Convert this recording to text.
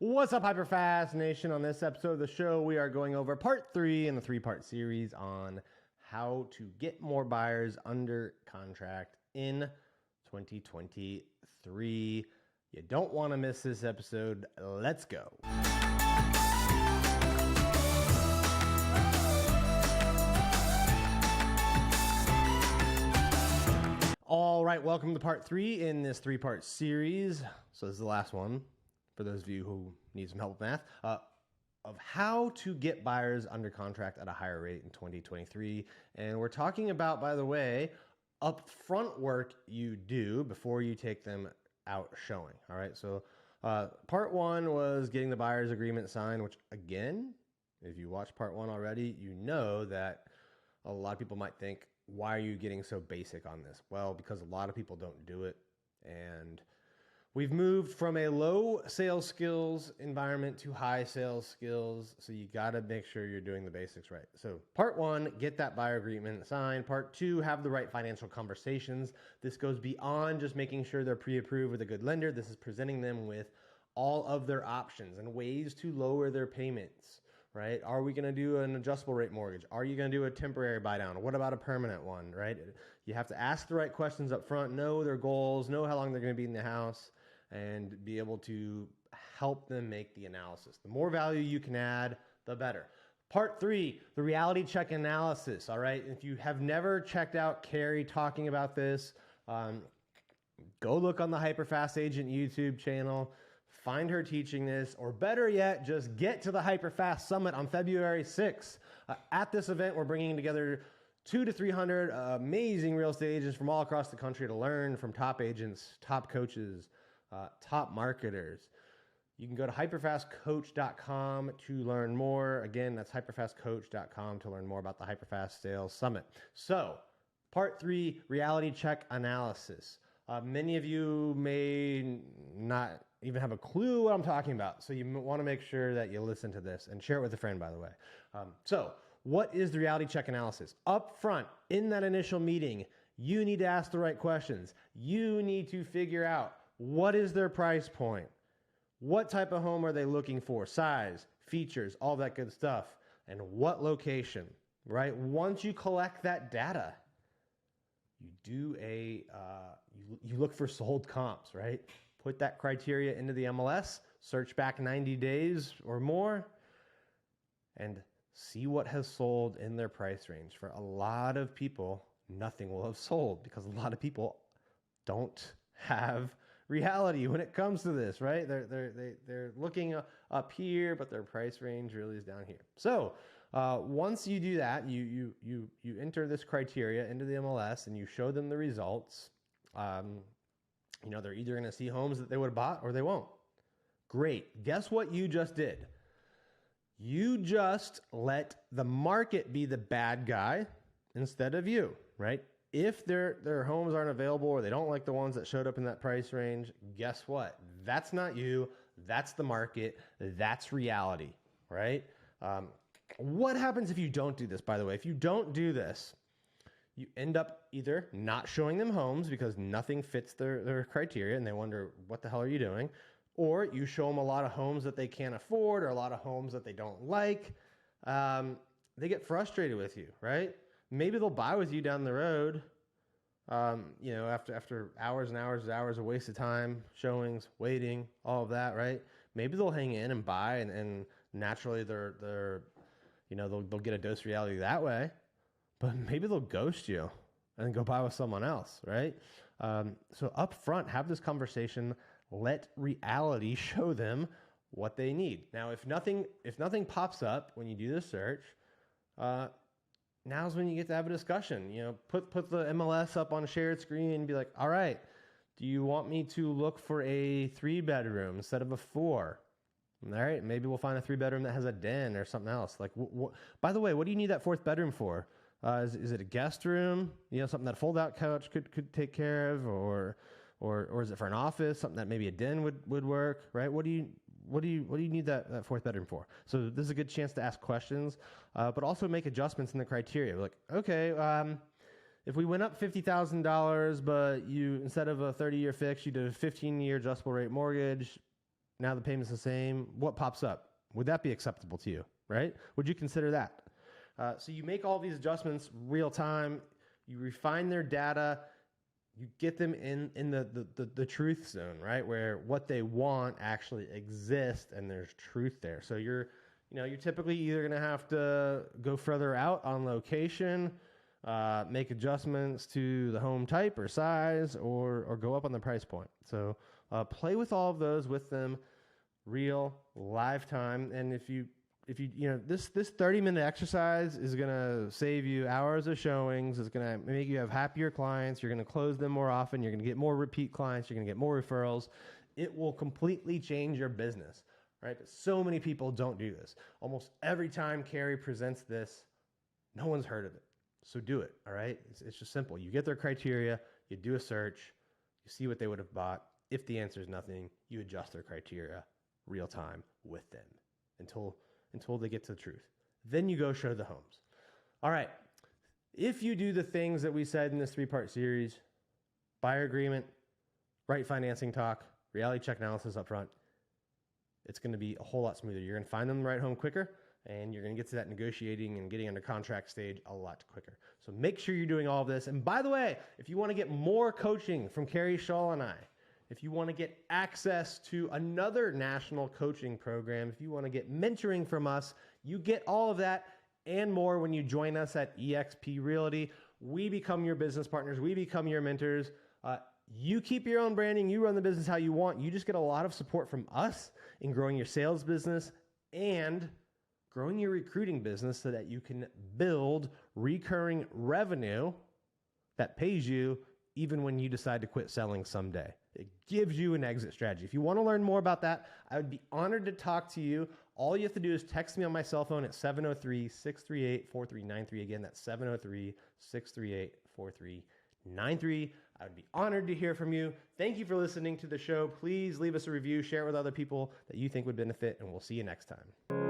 What's up, HyperFast Nation? On this episode of the show, we are going over part 3 in the 3-part series on how to get more buyers under contract in 2023. You don't want to miss this episode. Let's go. All right, welcome to part 3 in this 3-part series. So this is the last one, for those of you who need some help with math, of how to get buyers under contract at a higher rate in 2023. And we're talking about, by the way, upfront work you do before you take them out showing. All right, so part 1 was getting the buyer's agreement signed, which again, if you watched part 1 already, you know that a lot of people might think, why are you getting so basic on this? Well, because a lot of people don't do it. And we've moved from a low sales skills environment to high sales skills. So you got to make sure you're doing the basics right. So part 1, get that buyer agreement signed. Part 2, have the right financial conversations. This goes beyond just making sure they're pre-approved with a good lender. This is presenting them with all of their options and ways to lower their payments. Right? Are we going to do an adjustable rate mortgage? Are you going to do a temporary buy down? What about a permanent one, right? You have to ask the right questions up front, know their goals, know how long they're going to be in the house, and be able to help them make the analysis. The more value you can add, the better. Part 3, the reality check analysis, all right? If you have never checked out Carrie talking about this, go look on the HyperFast Agent YouTube channel. Find her teaching this, or better yet, just get to the HyperFast Summit on February 6th. At this event, we're bringing together 200 to 300 amazing real estate agents from all across the country to learn from top agents, top coaches, top marketers. You can go to hyperfastcoach.com to learn more. Again, that's hyperfastcoach.com to learn more about the HyperFast Sales Summit. So, part 3, reality check analysis. Many of you may not even have a clue what I'm talking about. So you want to make sure that you listen to this and share it with a friend, by the way. So what is the reality check analysis? Up front, in that initial meeting, you need to ask the right questions. You need to figure out, what is their price point? What type of home are they looking for? Size, features, all that good stuff. And what location, right? Once you collect that data, you do you look for sold comps, right? Put that criteria into the MLS, search back 90 days or more, and see what has sold in their price range. For a lot of people, nothing will have sold because a lot of people don't have reality when it comes to this, right? They're looking up here, but their price range really is down here. So once you do that, you enter this criteria into the MLS and you show them the results. They're either going to see homes that they would have bought or they won't. Great. Guess what you just did? You just let the market be the bad guy instead of you, right? If their homes aren't available or they don't like the ones that showed up in that price range, guess what? That's not you. That's the market. That's reality, right? What happens if you don't do this, by the way? If you don't do this, you end up either not showing them homes because nothing fits their criteria and they wonder, what the hell are you doing? Or you show them a lot of homes that they can't afford or a lot of homes that they don't like. They get frustrated with you, right? Maybe they'll buy with you down the road, after hours and hours and hours of wasted time, showings, waiting, all of that, right? Maybe they'll hang in and buy and naturally they'll get a dose of reality that way. But maybe they'll ghost you and go buy with someone else, right? So up front, have this conversation. Let reality show them what they need. Now, if nothing pops up when you do the search, now's when you get to have a discussion. Put the MLS up on a shared screen and be like, all right, do you want me to look for a 3-bedroom instead of a 4? All right, maybe we'll find a 3-bedroom that has a den or something else. Like, by the way, what do you need that 4th bedroom for? Is it a guest room? Something that a fold-out couch could take care of, or is it for an office? Something that maybe a den would work, right? What do you need that 4th bedroom for? So this is a good chance to ask questions, but also make adjustments in the criteria. Like, okay, if we went up $50,000, but you instead of a 30-year fix, you did a 15-year adjustable rate mortgage, now the payment's the same. What pops up? Would that be acceptable to you, right? Would you consider that? So you make all these adjustments real time. You refine their data. You get them in the truth zone, right? Where what they want actually exists and there's truth there. So you're typically either going to have to go further out on location, make adjustments to the home type or size, or go up on the price point. So play with all of those with them real live time. And if you this 30-minute exercise is going to save you hours of showings. It's going to make you have happier clients. You're going to close them more often. You're going to get more repeat clients. You're going to get more referrals. It will completely change your business, right? But so many people don't do this. Almost every time Carrie presents this, no one's heard of it. So do it, all right? It's just simple. You get their criteria. You do a search. You see what they would have bought. If the answer is nothing, you adjust their criteria real time with them until they get to the truth. Then you go show the homes. All right. If you do the things that we said in this 3-part series, buyer agreement, right financing talk, reality check analysis up front, it's going to be a whole lot smoother. You're going to find them the right home quicker, and you're going to get to that negotiating and getting under contract stage a lot quicker. So make sure you're doing all of this. And by the way, if you want to get more coaching from Carrie Shull and I, if you want to get access to another national coaching program, if you want to get mentoring from us, you get all of that and more when you join us at eXp Realty. We become your business partners. We become your mentors. You keep your own branding. You run the business how you want. You just get a lot of support from us in growing your sales business and growing your recruiting business so that you can build recurring revenue that pays you even when you decide to quit selling someday. It gives you an exit strategy. If you want to learn more about that, I would be honored to talk to you. All you have to do is text me on my cell phone at 703-638-4393. Again, that's 703-638-4393. I would be honored to hear from you. Thank you for listening to the show. Please leave us a review, share it with other people that you think would benefit, and we'll see you next time.